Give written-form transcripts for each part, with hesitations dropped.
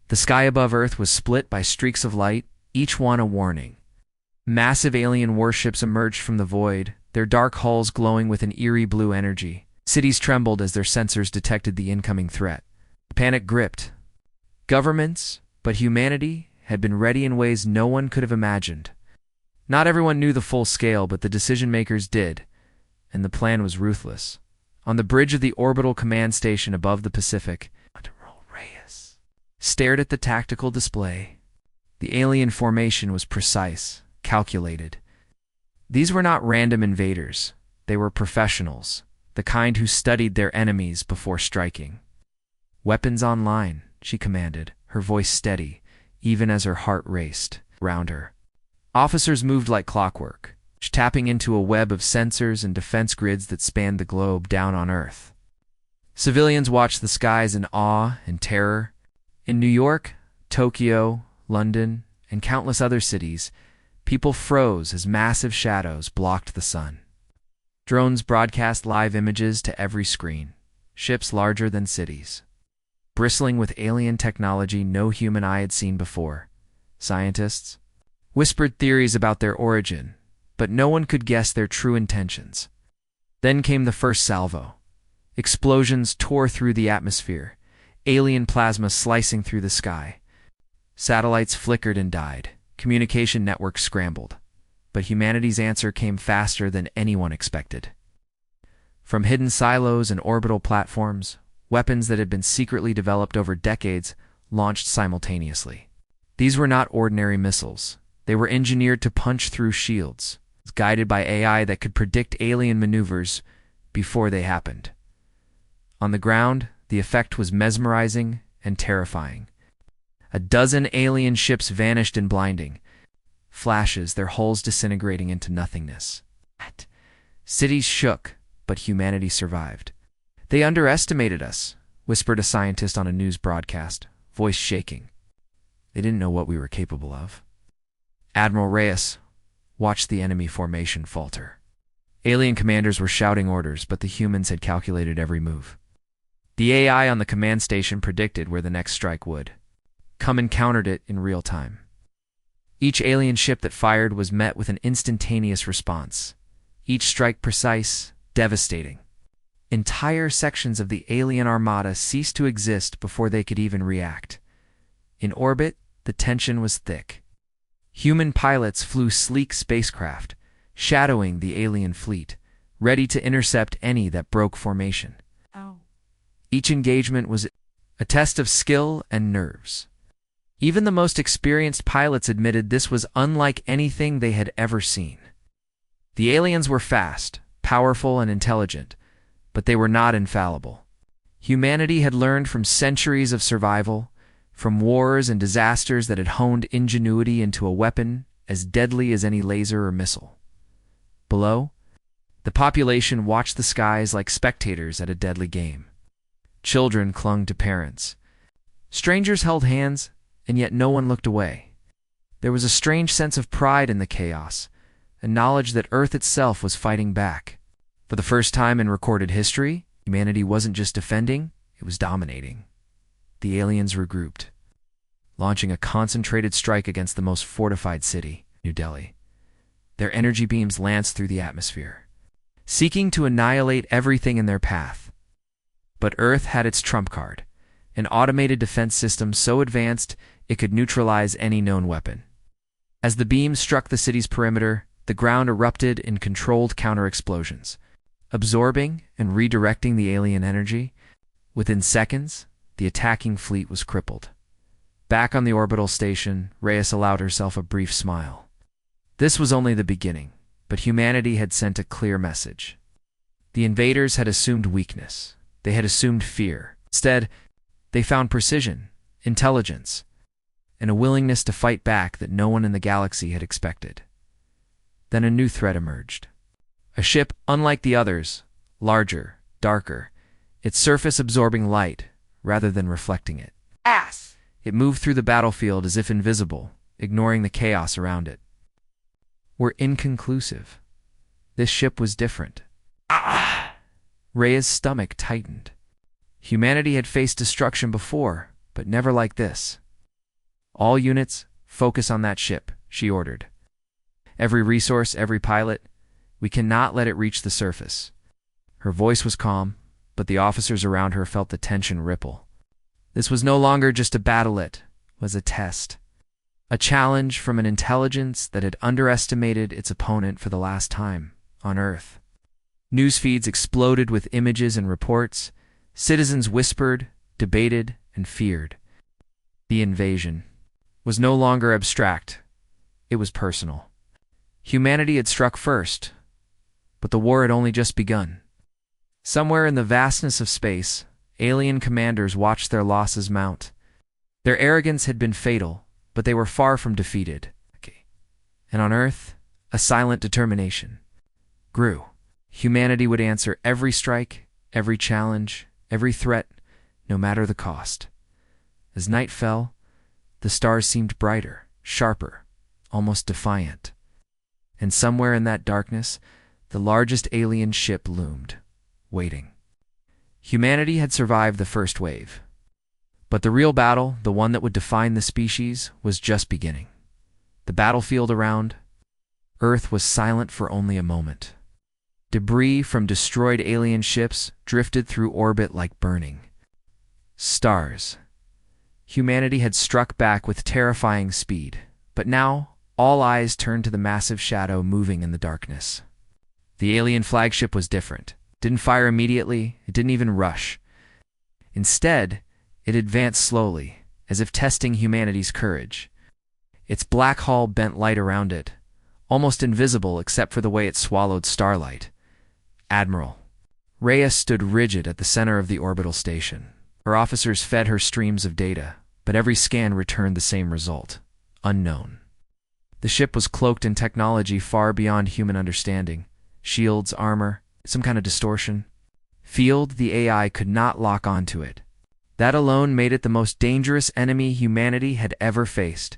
The sky above Earth was split by streaks of light, each one a warning. Massive alien warships emerged from the void, their dark hulls glowing with an eerie blue energy. Cities trembled as their sensors detected the incoming threat. Panic gripped governments, but humanity had been ready in ways no one could have imagined. Not everyone knew the full scale, but the decision-makers did, and the plan was ruthless. On the bridge of the orbital command station above the Pacific, Admiral Reyes stared at the tactical display. The alien formation was precise, calculated. These were not random invaders. They were professionals, the kind who studied their enemies before striking. "Weapons online," she commanded, her voice steady, even as her heart raced around her. Officers moved like clockwork, tapping into a web of sensors and defense grids that spanned the globe down on Earth. Civilians watched the skies in awe and terror. In New York, Tokyo, London, and countless other cities, people froze as massive shadows blocked the sun. Drones broadcast live images to every screen, ships larger than cities, bristling with alien technology no human eye had seen before. Scientists whispered theories about their origin, but no one could guess their true intentions. Then came the first salvo. Explosions tore through the atmosphere, alien plasma slicing through the sky. Satellites flickered and died, communication networks scrambled, but humanity's answer came faster than anyone expected. From hidden silos and orbital platforms, weapons that had been secretly developed over decades launched simultaneously. These were not ordinary missiles. They were engineered to punch through shields, guided by AI that could predict alien maneuvers before they happened. On the ground, the effect was mesmerizing and terrifying. A dozen alien ships vanished in blinding flashes, their hulls disintegrating into nothingness. Cities shook, but humanity survived. "They underestimated us," whispered a scientist on a news broadcast, voice shaking. "They didn't know what we were capable of." Admiral Reyes watched the enemy formation falter. Alien commanders were shouting orders, but the humans had calculated every move. The AI on the command station predicted where the next strike would come and countered it in real time. Each alien ship that fired was met with an instantaneous response, each strike precise, devastating. Entire sections of the alien armada ceased to exist before they could even react. In orbit, the tension was thick. Human pilots flew sleek spacecraft, shadowing the alien fleet, ready to intercept any that broke formation. Each engagement was a test of skill and nerves. Even the most experienced pilots admitted this was unlike anything they had ever seen. The aliens were fast, powerful, and intelligent, but they were not infallible. Humanity had learned from centuries of survival, from wars and disasters that had honed ingenuity into a weapon as deadly as any laser or missile. Below, the population watched the skies like spectators at a deadly game. Children clung to parents. Strangers held hands, and yet no one looked away. There was a strange sense of pride in the chaos, a knowledge that Earth itself was fighting back. For the first time in recorded history, humanity wasn't just defending, it was dominating. The aliens regrouped, launching a concentrated strike against the most fortified city, New Delhi. Their energy beams lanced through the atmosphere, seeking to annihilate everything in their path. But Earth had its trump card, an automated defense system so advanced it could neutralize any known weapon. As the beams struck the city's perimeter, the ground erupted in controlled counter-explosions, absorbing and redirecting the alien energy. Within seconds, the attacking fleet was crippled. Back on the orbital station, Reyes allowed herself a brief smile. This was only the beginning, but humanity had sent a clear message. The invaders had assumed weakness. They had assumed fear. Instead, they found precision, intelligence, and a willingness to fight back that no one in the galaxy had expected. Then a new threat emerged. A ship unlike the others, larger, darker, its surface absorbing light rather than reflecting it. It moved through the battlefield as if invisible, ignoring the chaos around it. Were inconclusive. This ship was different. Reyes' stomach tightened. Humanity had faced destruction before, but never like this. "All units, focus on that ship," she ordered. "Every resource, every pilot, we cannot let it reach the surface." Her voice was calm, but the officers around her felt the tension ripple. This was no longer just a battle, it was a test. A challenge from an intelligence that had underestimated its opponent for the last time on Earth. News feeds exploded with images and reports. Citizens whispered, debated, and feared. The invasion was no longer abstract. It was personal. Humanity had struck first, but the war had only just begun. Somewhere in the vastness of space, alien commanders watched their losses mount. Their arrogance had been fatal, but they were far from defeated. And on Earth, a silent determination grew. Humanity would answer every strike, every challenge, every threat, no matter the cost. As night fell, the stars seemed brighter, sharper, almost defiant. And somewhere in that darkness, the largest alien ship loomed, waiting. Humanity had survived the first wave. But the real battle, the one that would define the species, was just beginning. The battlefield around Earth was silent for only a moment. Debris from destroyed alien ships drifted through orbit like burning stars. Humanity had struck back with terrifying speed, but now all eyes turned to the massive shadow moving in the darkness. The alien flagship was different. It didn't fire immediately, it didn't even rush. Instead, it advanced slowly, as if testing humanity's courage. Its black hull bent light around it, almost invisible except for the way it swallowed starlight. Admiral Reyes stood rigid at the center of the orbital station. Her officers fed her streams of data, but every scan returned the same result: unknown. The ship was cloaked in technology far beyond human understanding. Shields, armor, some kind of distortion. Field, the AI could not lock onto it. That alone made it the most dangerous enemy humanity had ever faced.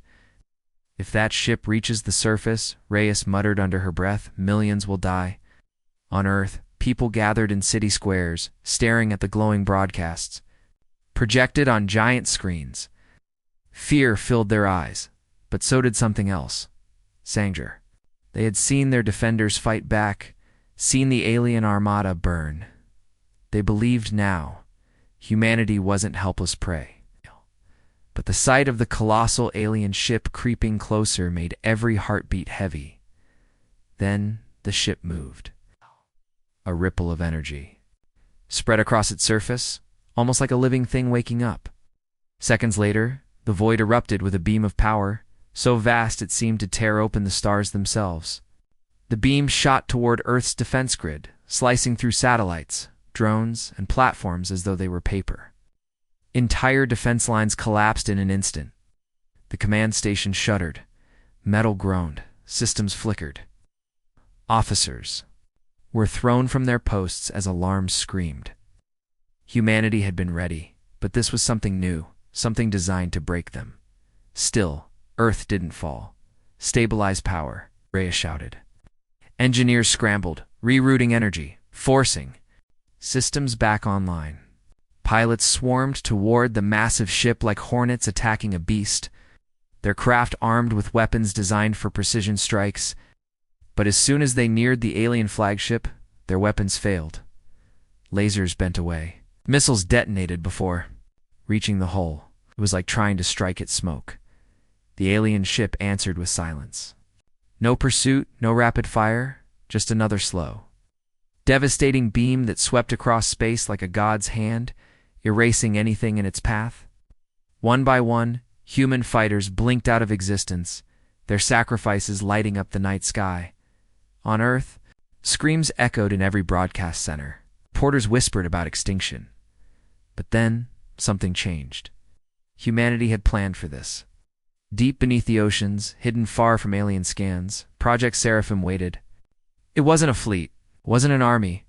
"If that ship reaches the surface," Reyes muttered under her breath, "millions will die." On Earth, people gathered in city squares, staring at the glowing broadcasts, projected on giant screens. Fear filled their eyes, but so did something else: Sanger. They had seen their defenders fight back, seen the alien Armada burn. They believed now humanity wasn't helpless prey. But the sight of the colossal alien ship creeping closer made every heartbeat heavy. Then the ship moved. A ripple of energy spread across its surface, almost like a living thing waking up. Seconds later, the void erupted with a beam of power, so vast it seemed to tear open the stars themselves. The beam shot toward Earth's defense grid, slicing through satellites, drones, and platforms as though they were paper. Entire defense lines collapsed in an instant. The command station shuddered. Metal groaned. Systems flickered. Officers were thrown from their posts as alarms screamed. Humanity had been ready, but this was something new, something designed to break them. Still, Earth didn't fall. "Stabilize power," Reyes shouted. Engineers scrambled, rerouting energy, forcing systems back online. Pilots swarmed toward the massive ship like hornets attacking a beast, their craft armed with weapons designed for precision strikes. But as soon as they neared the alien flagship, their weapons failed. Lasers bent away. Missiles detonated before reaching the hull. It was like trying to strike at smoke. The alien ship answered with silence. No pursuit, no rapid fire, just another slow, devastating beam that swept across space like a god's hand, erasing anything in its path. One by one, human fighters blinked out of existence, their sacrifices lighting up the night sky. On Earth, screams echoed in every broadcast center. Reporters whispered about extinction. But then, something changed. Humanity had planned for this. Deep beneath the oceans, hidden far from alien scans, Project Seraphim waited. It wasn't a fleet, wasn't an army.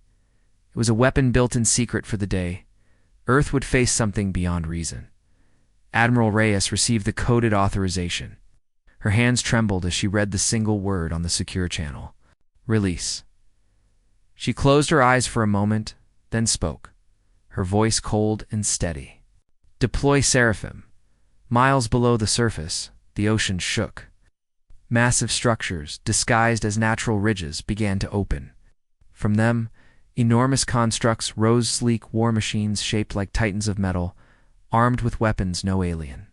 It was a weapon built in secret for the day Earth would face something beyond reason. Admiral Reyes received the coded authorization. Her hands trembled as she read the single word on the secure channel: "Release." She closed her eyes for a moment, then spoke, her voice cold and steady. "Deploy Seraphim. Miles below the surface, the ocean shook. Massive structures, disguised as natural ridges, began to open. From them, enormous constructs rose, sleek war machines shaped like titans of metal, armed with weapons no alien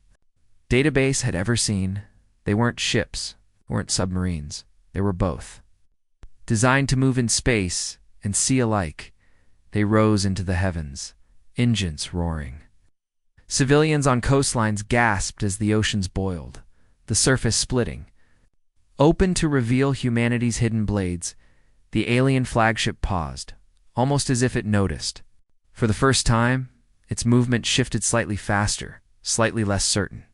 database had ever seen. They weren't ships, weren't submarines. They were both. Designed to move in space and sea alike, they rose into the heavens, engines roaring. Civilians on coastlines gasped as the oceans boiled, the surface splitting. Open to reveal humanity's hidden blades, the alien flagship paused, almost as if it noticed. For the first time, its movement shifted slightly faster, slightly less certain.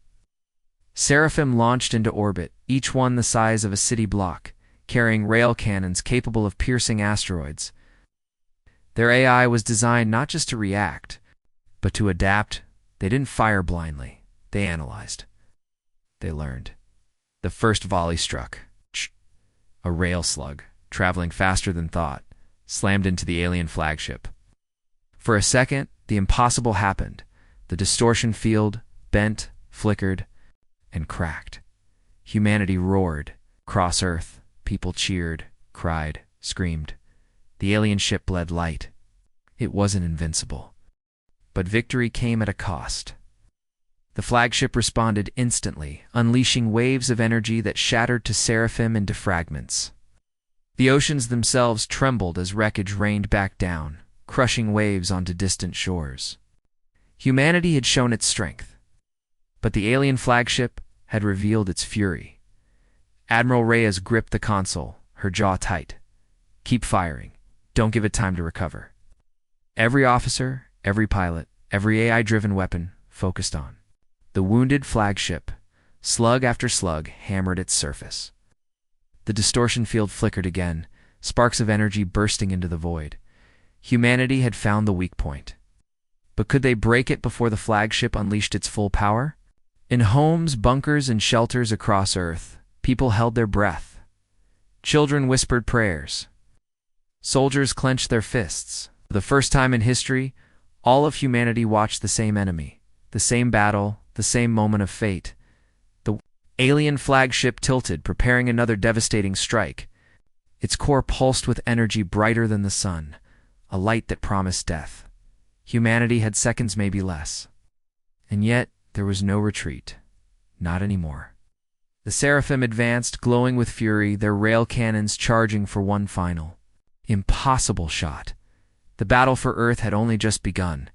Seraphim launched into orbit, each one the size of a city block, carrying rail cannons capable of piercing asteroids. Their AI was designed not just to react, but to adapt. They didn't fire blindly. They analyzed. They learned. The first volley struck. A rail slug, traveling faster than thought, slammed into the alien flagship. For a second, the impossible happened. The distortion field bent, flickered, and cracked. Humanity roared. Cross Earth, people cheered, cried, screamed. The alien ship bled light. It wasn't invincible. But victory came at a cost. The flagship responded instantly, unleashing waves of energy that shattered to Seraphim into fragments. The oceans themselves trembled as wreckage rained back down, crushing waves onto distant shores. Humanity had shown its strength, but the alien flagship had revealed its fury. Admiral Reyes gripped the console, her jaw tight. Keep firing. Don't give it time to recover. Every officer, every pilot, every AI-driven weapon focused on the wounded flagship. Slug after slug hammered its surface. The distortion field flickered again, sparks of energy bursting into the void. Humanity had found the weak point. But could they break it before the flagship unleashed its full power? In homes, bunkers, and shelters across Earth, people held their breath. Children whispered prayers. Soldiers clenched their fists. For the first time in history, all of humanity watched the same enemy, the same battle, the same moment of fate. The alien flagship tilted, preparing another devastating strike. Its core pulsed with energy brighter than the sun, a light that promised death. Humanity had seconds, maybe less. And yet, there was no retreat. Not anymore. The Seraphim advanced, glowing with fury, their rail cannons charging for one final, impossible shot. The battle for Earth had only just begun,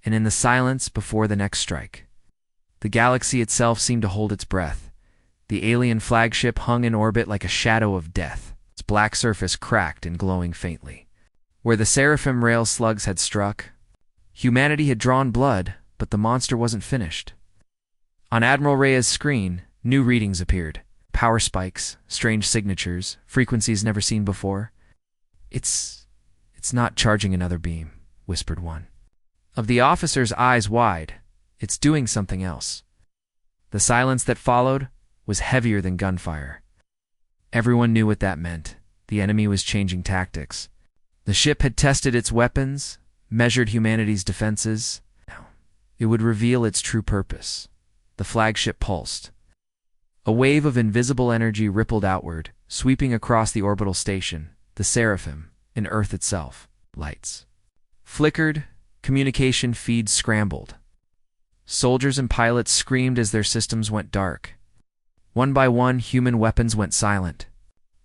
and in the silence before the next strike, the galaxy itself seemed to hold its breath. The alien flagship hung in orbit like a shadow of death, its black surface cracked and glowing faintly. Where the Seraphim rail slugs had struck, humanity had drawn blood, but the monster wasn't finished. On Admiral Reyes' screen, new readings appeared. Power spikes, strange signatures, frequencies never seen before. It's not charging another beam, whispered one. Of the officer's eyes wide, it's doing something else. The silence that followed was heavier than gunfire. Everyone knew what that meant. The enemy was changing tactics. The ship had tested its weapons, measured humanity's defenses. Now, it would reveal its true purpose. The flagship pulsed. A wave of invisible energy rippled outward, sweeping across the orbital station, the Seraphim, and Earth itself. Lights flickered, communication feeds scrambled. Soldiers and pilots screamed as their systems went dark. One by one, human weapons went silent.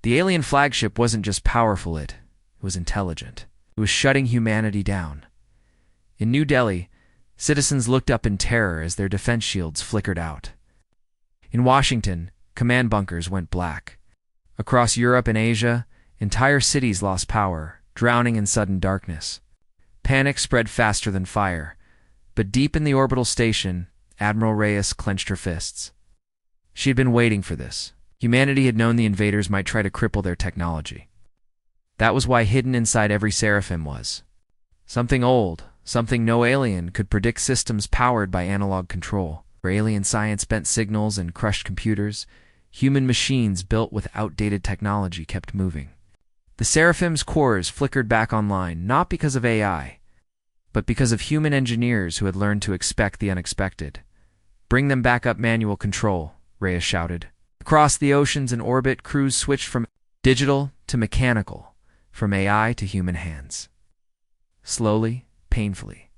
The alien flagship wasn't just powerful, it was intelligent. It was shutting humanity down. In New Delhi, citizens looked up in terror as their defense shields flickered out. In Washington, command bunkers went black. Across Europe and Asia, entire cities lost power, drowning in sudden darkness. Panic spread faster than fire. But deep in the orbital station, Admiral Reyes clenched her fists. She had been waiting for this. Humanity had known the invaders might try to cripple their technology. That was why hidden inside every Seraphim was something old, something no alien could predict, systems powered by analog control. Where alien science bent signals and crushed computers, human machines built with outdated technology kept moving. The Seraphim's cores flickered back online, not because of AI, but because of human engineers who had learned to expect the unexpected. Bring them back up manual control, Reyes shouted. Across the oceans in orbit, crews switched from digital to mechanical, from AI to human hands. Slowly, painfully,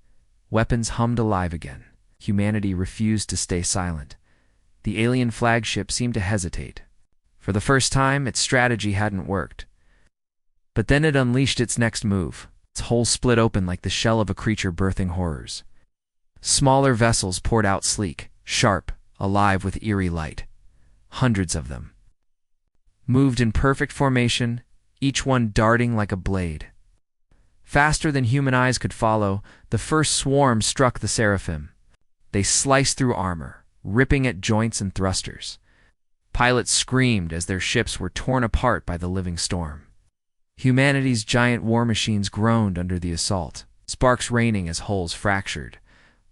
weapons hummed alive again. Humanity refused to stay silent. The alien flagship seemed to hesitate. For the first time, its strategy hadn't worked. But then it unleashed its next move. Its hull split open like the shell of a creature birthing horrors. Smaller vessels poured out sleek, sharp, alive with eerie light. Hundreds of them. Moved in perfect formation, each one darting like a blade. Faster than human eyes could follow, the first swarm struck the Seraphim. They sliced through armor, ripping at joints and thrusters. Pilots screamed as their ships were torn apart by the living storm. Humanity's giant war machines groaned under the assault, sparks raining as hulls fractured.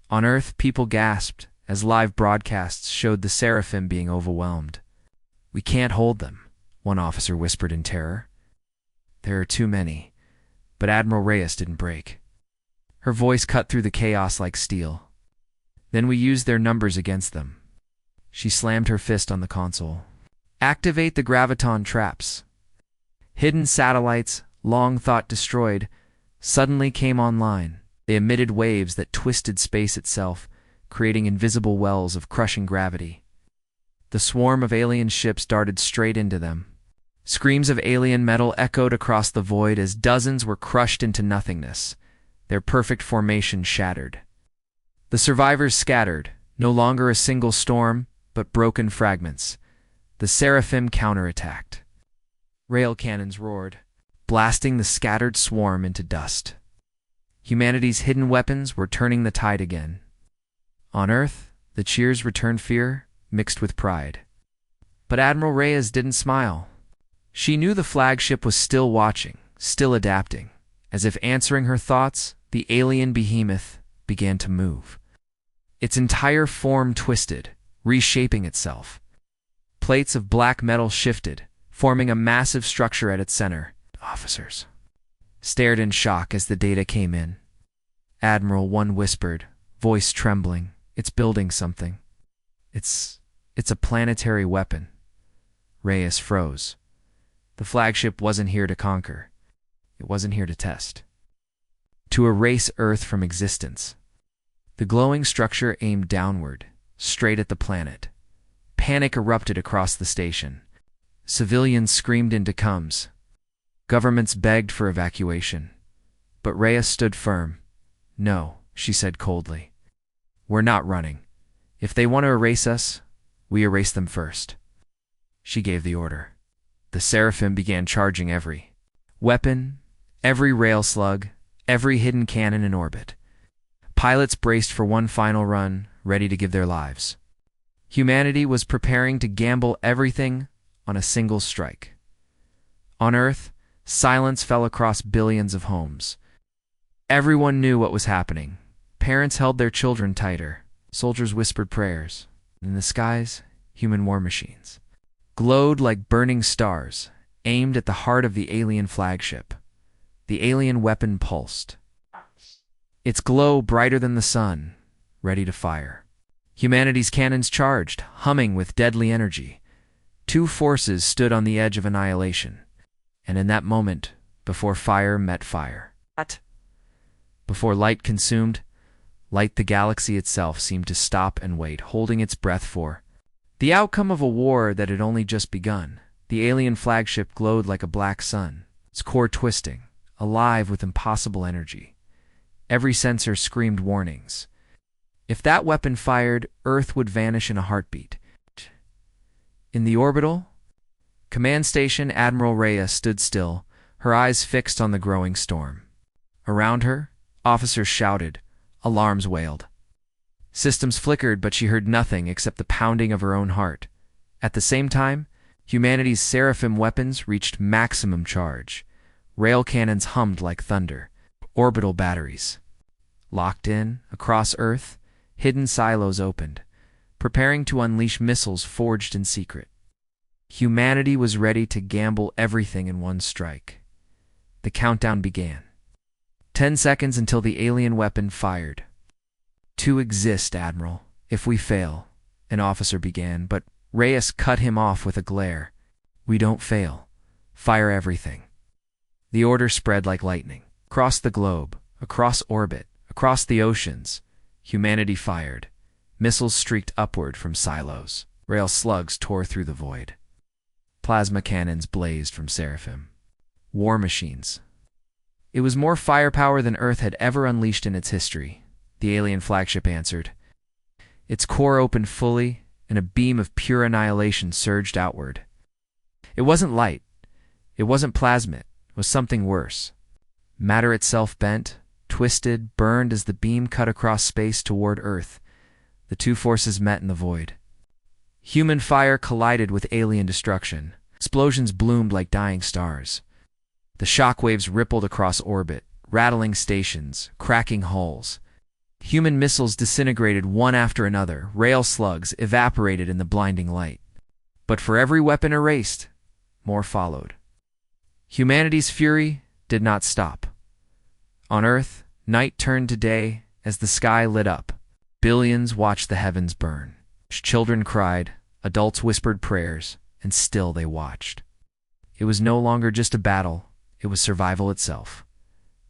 On Earth, people gasped as live broadcasts showed the Seraphim being overwhelmed. "We can't hold them," one officer whispered in terror. "There are too many." But Admiral Reyes didn't break. Her voice cut through the chaos like steel. "Then we used their numbers against them." She slammed her fist on the console. "Activate the graviton traps." Hidden satellites, long thought destroyed, suddenly came online. They emitted waves that twisted space itself, creating invisible wells of crushing gravity. The swarm of alien ships darted straight into them. Screams of alien metal echoed across the void as dozens were crushed into nothingness, their perfect formation shattered. The survivors scattered, no longer a single storm, but broken fragments. The Seraphim counterattacked. Rail cannons roared, blasting the scattered swarm into dust. Humanity's hidden weapons were turning the tide again. On Earth, the cheers returned fear, mixed with pride. But Admiral Reyes didn't smile. She knew the flagship was still watching, still adapting. As if answering her thoughts, the alien behemoth began to move. Its entire form twisted, reshaping itself. Plates of black metal shifted, forming a massive structure at its center. Officers stared in shock as the data came in. "Admiral," one whispered, voice trembling, "it's building something. It's a planetary weapon." Reyes froze. The flagship wasn't here to conquer. It wasn't here to test. To erase Earth from existence. The glowing structure aimed downward, straight at the planet. Panic erupted across the station. Civilians screamed into comms. Governments begged for evacuation. But Reyes stood firm. "No," she said coldly. "We're not running. If they want to erase us, we erase them first." She gave the order. The Seraphim began charging every weapon, every rail slug, every hidden cannon in orbit. Pilots braced for one final run, ready to give their lives. Humanity was preparing to gamble everything on a single strike. On Earth, silence fell across billions of homes. Everyone knew what was happening. Parents held their children tighter. Soldiers whispered prayers. In the skies, human war machines glowed like burning stars, aimed at the heart of the alien flagship. The alien weapon pulsed. Its glow brighter than the sun, ready to fire. Humanity's cannons charged, humming with deadly energy. Two forces stood on the edge of annihilation. And in that moment, before fire met fire, before light consumed light, the galaxy itself seemed to stop and wait, holding its breath for the outcome of a war that had only just begun. The alien flagship glowed like a black sun, its core twisting, alive with impossible energy. Every sensor screamed warnings. If that weapon fired, Earth would vanish in a heartbeat. In the orbital command station, Admiral Reyes stood still, her eyes fixed on the growing storm. Around her, officers shouted, alarms wailed. Systems flickered, but she heard nothing except the pounding of her own heart. At the same time, humanity's Seraphim weapons reached maximum charge. Rail cannons hummed like thunder. Orbital batteries locked in, across Earth, hidden silos opened, preparing to unleash missiles forged in secret. Humanity was ready to gamble everything in one strike. The countdown began. 10 seconds until the alien weapon fired. To exist, Admiral. If we fail, an officer began, but Reyes cut him off with a glare. "We don't fail. Fire everything." The order spread like lightning. Across the globe, across orbit, across the oceans, humanity fired. Missiles streaked upward from silos. Rail slugs tore through the void. Plasma cannons blazed from Seraphim. War machines. It was more firepower than Earth had ever unleashed in its history. The alien flagship answered. Its core opened fully, and a beam of pure annihilation surged outward. It wasn't light. It wasn't plasma. It was something worse. Matter itself bent, twisted, burned as the beam cut across space toward Earth. The two forces met in the void. Human fire collided with alien destruction. Explosions bloomed like dying stars. The shockwaves rippled across orbit, rattling stations, cracking hulls. Human missiles disintegrated one after another. Rail slugs evaporated in the blinding light. But for every weapon erased, more followed. Humanity's fury did not stop. On Earth, night turned to day as the sky lit up. Billions watched the heavens burn. Children cried, adults whispered prayers, and still they watched. It was no longer just a battle, it was survival itself.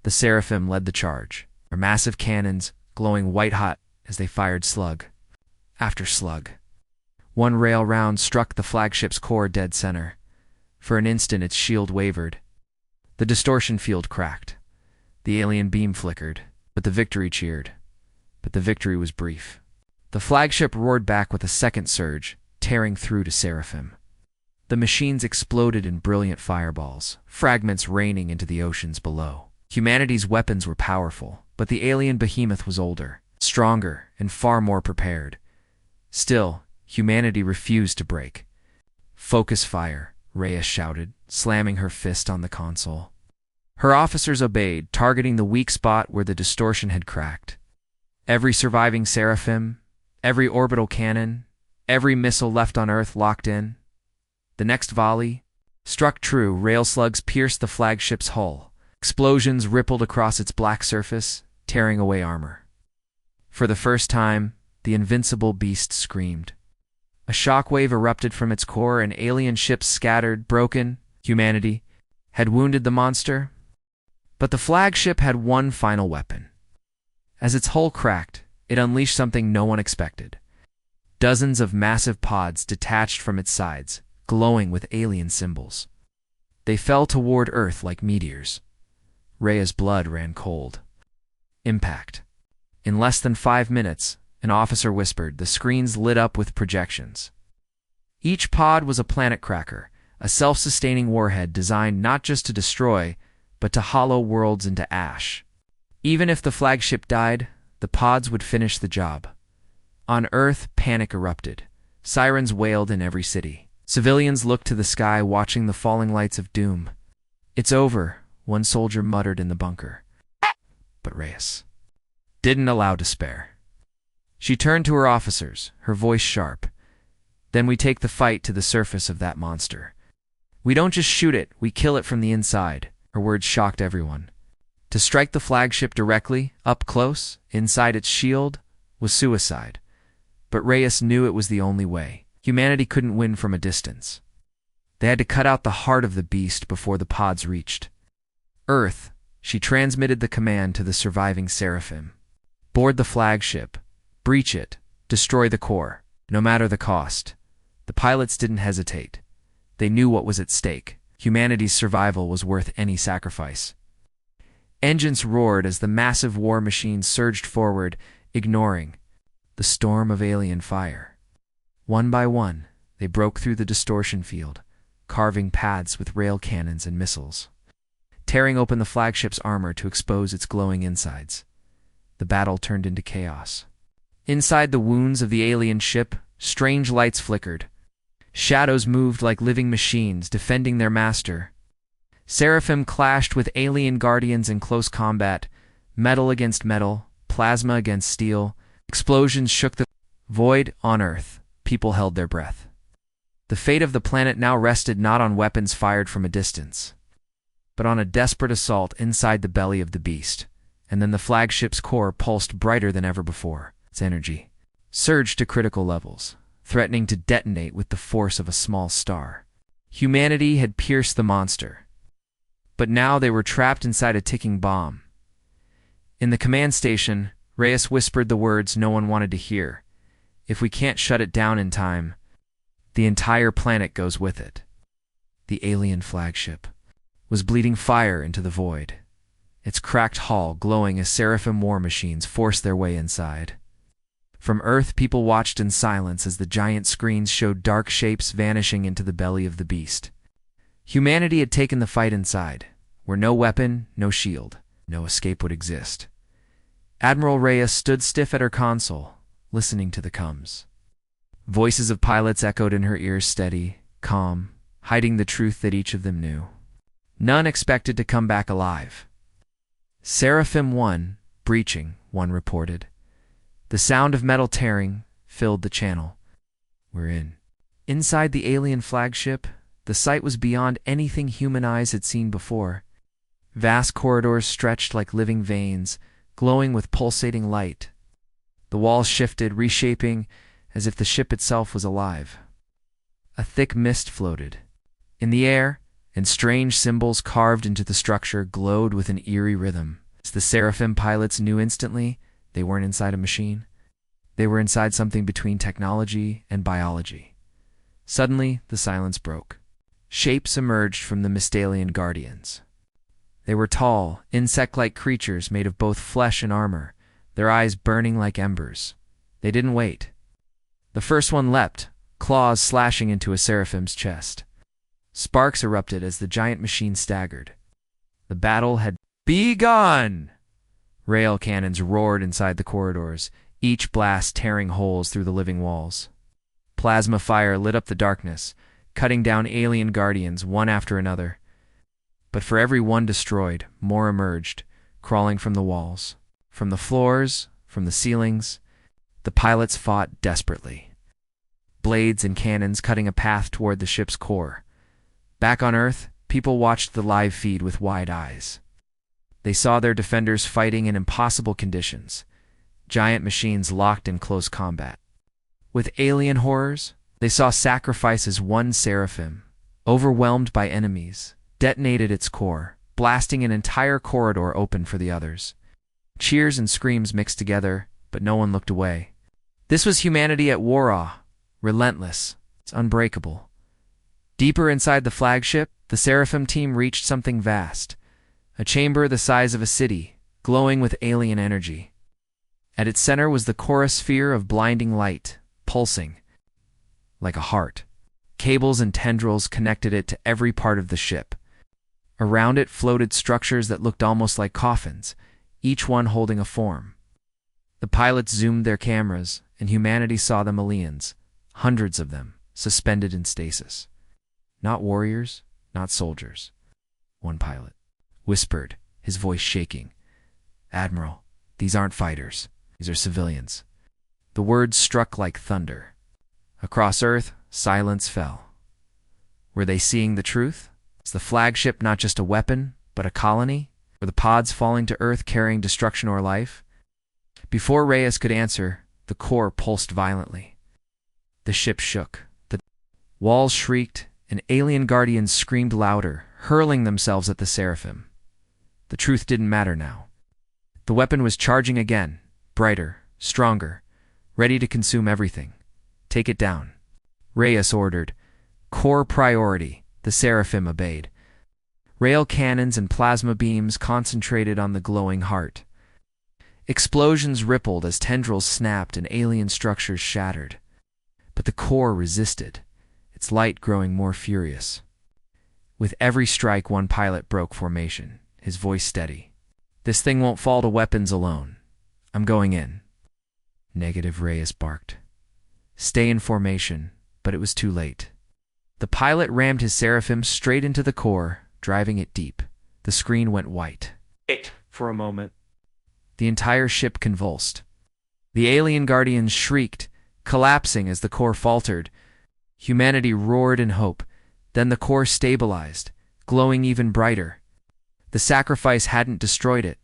The Seraphim led the charge, their massive cannons glowing white-hot as they fired slug after slug. One rail round struck the flagship's core dead center. For an instant its shield wavered. The distortion field cracked. The alien beam flickered, but the victory cheered. But the victory was brief. The flagship roared back with a second surge, tearing through to Seraphim. The machines exploded in brilliant fireballs, fragments raining into the oceans below. Humanity's weapons were powerful, but the alien behemoth was older, stronger, and far more prepared. Still, humanity refused to break. "Focus fire," Reyes shouted, slamming her fist on the console. Her officers obeyed, targeting the weak spot where the distortion had cracked. Every surviving Seraphim, every orbital cannon, every missile left on Earth locked in. The next volley struck true. Rail slugs pierced the flagship's hull. Explosions rippled across its black surface, tearing away armor. For the first time, the invincible beast screamed. A shockwave erupted from its core, and alien ships scattered, broken. Humanity had wounded the monster. But the flagship had one final weapon. As its hull cracked, it unleashed something no one expected. Dozens of massive pods detached from its sides, glowing with alien symbols. They fell toward Earth like meteors. Rhea's blood ran cold. Impact. In less than 5 minutes, an officer whispered, the screens lit up with projections. Each pod was a planet cracker, a self-sustaining warhead designed not just to destroy, but to hollow worlds into ash. Even if the flagship died, the pods would finish the job. On Earth, panic erupted. Sirens wailed in every city. Civilians looked to the sky, watching the falling lights of doom. "It's over," one soldier muttered in the bunker. But Reyes didn't allow despair. She turned to her officers, her voice sharp. "Then we take the fight to the surface of that monster. We don't just shoot it, we kill it from the inside." Her words shocked everyone. To strike the flagship directly, up close, inside its shield, was suicide. But Reyes knew it was the only way. Humanity couldn't win from a distance. They had to cut out the heart of the beast before the pods reached. Earth, she transmitted the command to the surviving Seraphim. Board the flagship. Breach it. Destroy the core. No matter the cost. The pilots didn't hesitate. They knew what was at stake. Humanity's survival was worth any sacrifice. Engines roared as the massive war machines surged forward, ignoring the storm of alien fire. One by one, they broke through the distortion field, carving paths with rail cannons and missiles, tearing open the flagship's armor to expose its glowing insides. The battle turned into chaos. Inside the wounds of the alien ship, strange lights flickered. Shadows moved like living machines, defending their master. Seraphim clashed with alien guardians in close combat, metal against metal, plasma against steel. Explosions shook the void. On Earth, people held their breath. The fate of the planet now rested not on weapons fired from a distance, but on a desperate assault inside the belly of the beast. And then the flagship's core pulsed brighter than ever before. Its energy surged to critical levels. threatening to detonate with the force of a small star. Humanity had pierced the monster, but now they were trapped inside a ticking bomb. In the command station, Reyes whispered the words no one wanted to hear. If we can't shut it down in time, the entire planet goes with it. The alien flagship was bleeding fire into the void, its cracked hull glowing as Seraphim war machines forced their way inside. From Earth, people watched in silence as the giant screens showed dark shapes vanishing into the belly of the beast. Humanity had taken the fight inside, where no weapon, no shield, no escape would exist. Admiral Reyes stood stiff at her console, listening to the comms. Voices of pilots echoed in her ears, steady, calm, hiding the truth that each of them knew. None expected to come back alive. Seraphim 1, breaching, one reported. The sound of metal tearing filled the channel. We're in. Inside the alien flagship, the sight was beyond anything human eyes had seen before. Vast corridors stretched like living veins, glowing with pulsating light. The walls shifted, reshaping as if the ship itself was alive. A thick mist floated in the air, and strange symbols carved into the structure glowed with an eerie rhythm. As the Seraphim pilots knew instantly, they weren't inside a machine. They were inside something between technology and biology. Suddenly, the silence broke. Shapes emerged from the Mystalian guardians. They were tall, insect-like creatures made of both flesh and armor, their eyes burning like embers. They didn't wait. The first one leapt, claws slashing into a Seraphim's chest. Sparks erupted as the giant machine staggered. The battle had begun! Rail cannons roared inside the corridors, each blast tearing holes through the living walls. Plasma fire lit up the darkness, cutting down alien guardians one after another. But for every one destroyed, more emerged, crawling from the walls. From the floors, from the ceilings, the pilots fought desperately. Blades and cannons cutting a path toward the ship's core. Back on Earth, people watched the live feed with wide eyes. They saw their defenders fighting in impossible conditions, giant machines locked in close combat. With alien horrors, they saw sacrifice as one Seraphim, overwhelmed by enemies, detonated its core, blasting an entire corridor open for the others. Cheers and screams mixed together, but no one looked away. This was humanity at war, relentless, it's unbreakable. Deeper inside the flagship, the Seraphim team reached something vast. A chamber the size of a city, glowing with alien energy. At its center was the chorosphere of blinding light, pulsing like a heart. Cables and tendrils connected it to every part of the ship. Around it floated structures that looked almost like coffins, each one holding a form. The pilots zoomed their cameras, and humanity saw the aliens, hundreds of them, suspended in stasis. Not warriors, not soldiers. One pilot whispered, his voice shaking. "Admiral, these aren't fighters. These are civilians." The words struck like thunder. Across Earth, silence fell. Were they seeing the truth? Was the flagship not just a weapon, but a colony? Were the pods falling to Earth carrying destruction or life? Before Reyes could answer, the core pulsed violently. The ship shook. The walls shrieked, and alien guardians screamed louder, hurling themselves at the Seraphim. The truth didn't matter now. The weapon was charging again, brighter, stronger, ready to consume everything. "Take it down," Reyes ordered. Core priority, the Seraphim obeyed. Rail cannons and plasma beams concentrated on the glowing heart. Explosions rippled as tendrils snapped and alien structures shattered. But the core resisted, its light growing more furious. With every strike, one pilot broke formation, his voice steady. "This thing won't fall to weapons alone. I'm going in." "Negative," Reyes barked. "Stay in formation," but it was too late. The pilot rammed his Seraphim straight into the core, driving it deep. The screen went white. For a moment. The entire ship convulsed. The alien guardians shrieked, collapsing as the core faltered. Humanity roared in hope. Then the core stabilized, glowing even brighter. The sacrifice hadn't destroyed it.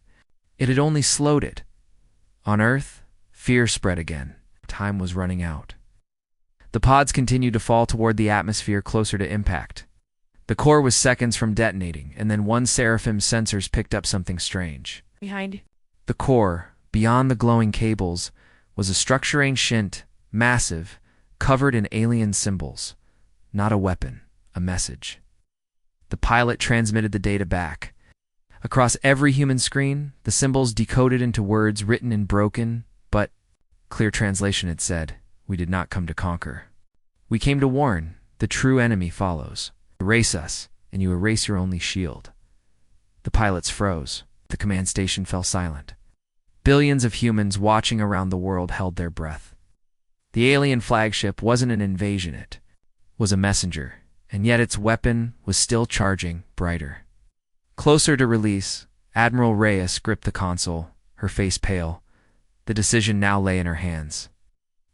It had only slowed it. On Earth, fear spread again. Time was running out. The pods continued to fall toward the atmosphere closer to impact. The core was seconds from detonating, and then one Seraphim's sensors picked up something strange. Behind. The core, beyond the glowing cables, was a structure ancient, massive, covered in alien symbols. Not a weapon, a message. The pilot transmitted the data back. Across every human screen, the symbols decoded into words written in broken, but clear translation had said, "We did not come to conquer. We came to warn. The true enemy follows. Erase us, and you erase your only shield." The pilots froze. The command station fell silent. Billions of humans watching around the world held their breath. The alien flagship wasn't an invasion, it was a messenger, and yet its weapon was still charging brighter. Closer to release, Admiral Reyes gripped the console, her face pale. The decision now lay in her hands.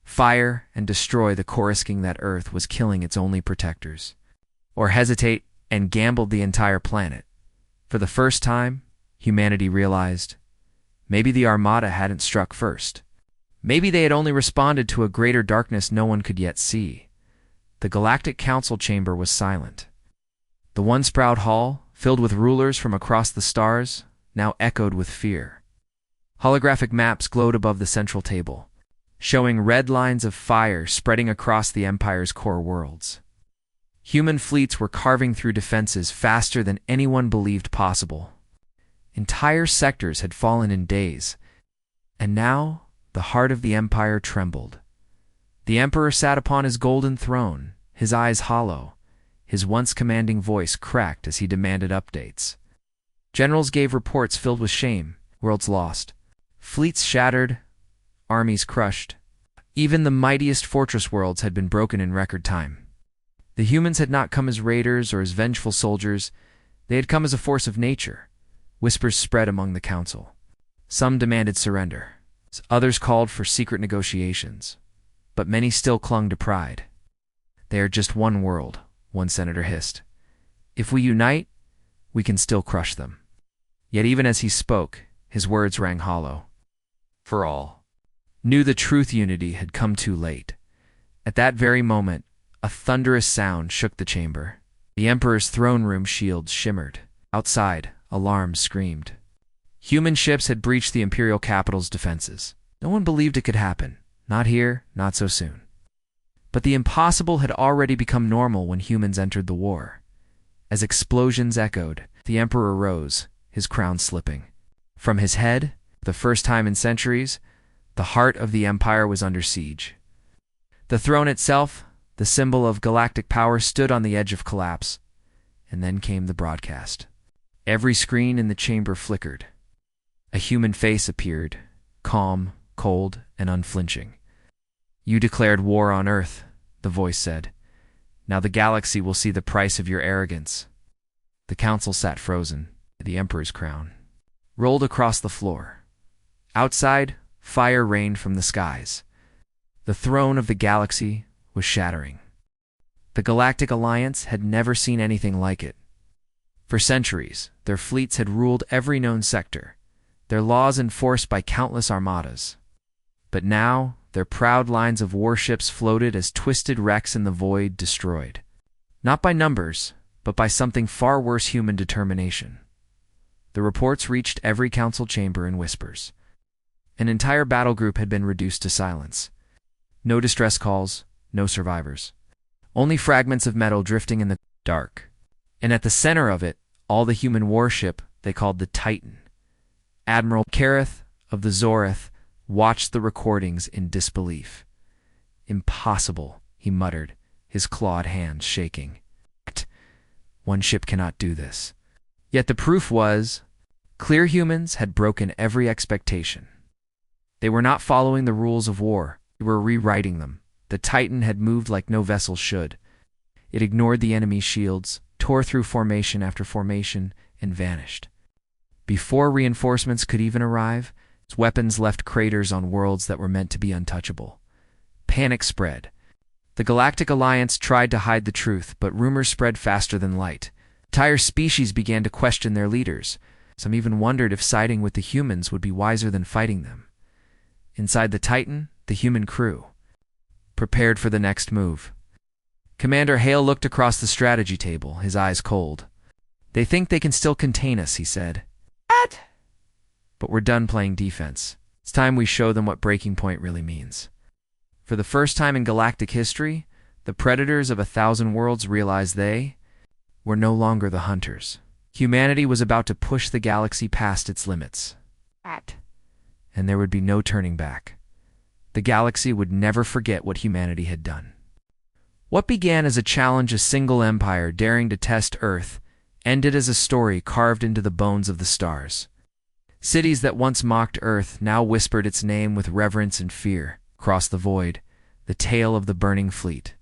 Fire and destroy the chorus king that Earth was killing its only protectors. Or hesitate and gamble the entire planet. For the first time, humanity realized maybe the Armada hadn't struck first. Maybe they had only responded to a greater darkness no one could yet see. The Galactic Council chamber was silent. The once-proud hall, filled with rulers from across the stars, now echoed with fear. Holographic maps glowed above the central table, showing red lines of fire spreading across the Empire's core worlds. Human fleets were carving through defenses faster than anyone believed possible. Entire sectors had fallen in days, and now the heart of the Empire trembled. The Emperor sat upon his golden throne, his eyes hollow. His once commanding voice cracked as he demanded updates. Generals gave reports filled with shame, worlds lost, fleets shattered, armies crushed. Even the mightiest fortress worlds had been broken in record time. The humans had not come as raiders or as vengeful soldiers. They had come as a force of nature. Whispers spread among the council. Some demanded surrender. Others called for secret negotiations. But many still clung to pride. "They are just one world," one senator hissed. "If we unite, we can still crush them." Yet even as he spoke, his words rang hollow. For all knew the truth, unity had come too late. At that very moment, a thunderous sound shook the chamber. The Emperor's throne room shields shimmered. Outside, alarms screamed. Human ships had breached the Imperial capital's defenses. No one believed it could happen. Not here, not so soon. But the impossible had already become normal when humans entered the war. As explosions echoed, the Emperor rose, his crown slipping. From his head, for the first time in centuries, the heart of the Empire was under siege. The throne itself, the symbol of galactic power, stood on the edge of collapse. And then came the broadcast. Every screen in the chamber flickered. A human face appeared, calm, cold, and unflinching. "You declared war on Earth," the voice said. "Now the galaxy will see the price of your arrogance." The council sat frozen. The Emperor's crown rolled across the floor. Outside, fire rained from the skies. The throne of the galaxy was shattering. The Galactic Alliance had never seen anything like it. For centuries, their fleets had ruled every known sector, their laws enforced by countless armadas. But now, their proud lines of warships floated as twisted wrecks in the void, destroyed. Not by numbers, but by something far worse: human determination. The reports reached every council chamber in whispers. An entire battle group had been reduced to silence. No distress calls, no survivors. Only fragments of metal drifting in the dark. And at the center of it, all the human warship they called the Titan. Admiral Kareth of the Zoreth watched the recordings in disbelief. "Impossible," he muttered, his clawed hands shaking. "One ship cannot do this." Yet the proof was clear: humans had broken every expectation. They were not following the rules of war, they were rewriting them. The Titan had moved like no vessel should. It ignored the enemy's shields, tore through formation after formation, and vanished. Before reinforcements could even arrive, its weapons left craters on worlds that were meant to be untouchable. Panic spread. The Galactic Alliance tried to hide the truth, but rumors spread faster than light. Entire species began to question their leaders. Some even wondered if siding with the humans would be wiser than fighting them. Inside the Titan, the human crew prepared for the next move. Commander Hale looked across the strategy table, his eyes cold. "They think they can still contain us," he said. What? "But we're done playing defense. It's time we show them what breaking point really means." For the first time in galactic history, the predators of 1,000 worlds realized they were no longer the hunters. Humanity was about to push the galaxy past its limits. What? And there would be no turning back. The galaxy would never forget what humanity had done. What began as a challenge, a single empire daring to test Earth, ended as a story carved into the bones of the stars. Cities that once mocked Earth now whispered its name with reverence and fear. Across the void, the tale of the burning fleet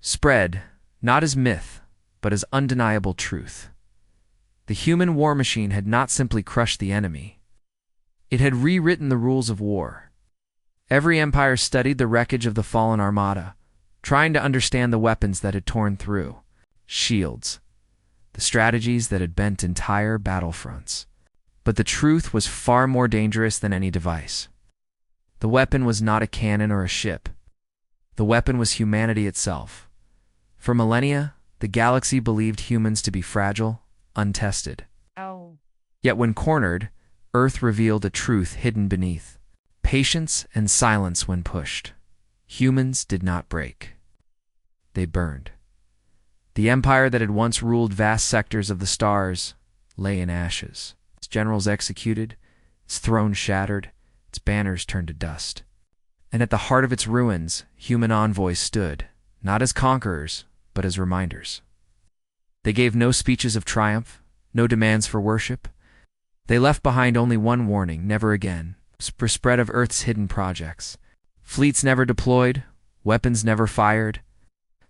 spread, not as myth, but as undeniable truth. The human war machine had not simply crushed the enemy. It had rewritten the rules of war. Every empire studied the wreckage of the fallen Armada, trying to understand the weapons that had torn through, shields, the strategies that had bent entire battlefronts. But the truth was far more dangerous than any device. The weapon was not a cannon or a ship. The weapon was humanity itself. For millennia, the galaxy believed humans to be fragile, untested. Oh. Yet when cornered, Earth revealed a truth hidden beneath. Patience and silence when pushed. Humans did not break. They burned. The empire that had once ruled vast sectors of the stars lay in ashes. Its generals executed, its throne shattered, its banners turned to dust. And at the heart of its ruins, human envoys stood, not as conquerors, but as reminders. They gave no speeches of triumph, no demands for worship. They left behind only one warning: never again. For spread of Earth's hidden projects. Fleets never deployed, weapons never fired.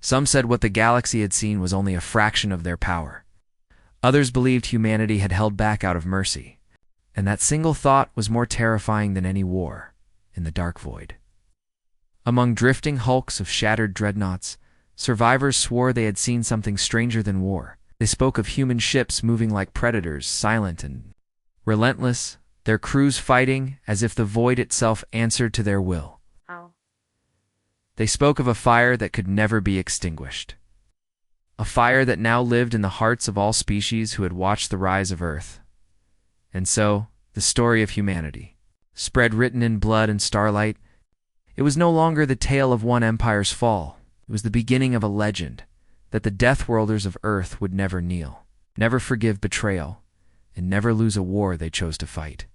Some said what the galaxy had seen was only a fraction of their power. Others believed humanity had held back out of mercy. And that single thought was more terrifying than any war in the dark void. Among drifting hulks of shattered dreadnoughts, survivors swore they had seen something stranger than war. They spoke of human ships moving like predators, silent and relentless, their crews fighting as if the void itself answered to their will. Oh. They spoke of a fire that could never be extinguished. A fire that now lived in the hearts of all species who had watched the rise of Earth. And so, the story of humanity, spread written in blood and starlight, it was no longer the tale of one empire's fall. It was the beginning of a legend that the Deathworlders of Earth would never kneel, never forgive betrayal, and never lose a war they chose to fight.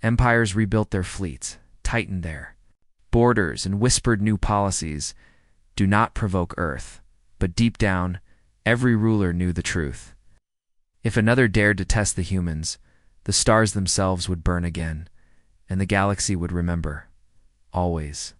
Empires rebuilt their fleets, tightened their borders, and whispered new policies. Do not provoke Earth. But deep down, every ruler knew the truth. If another dared to test the humans, the stars themselves would burn again, and the galaxy would remember, always.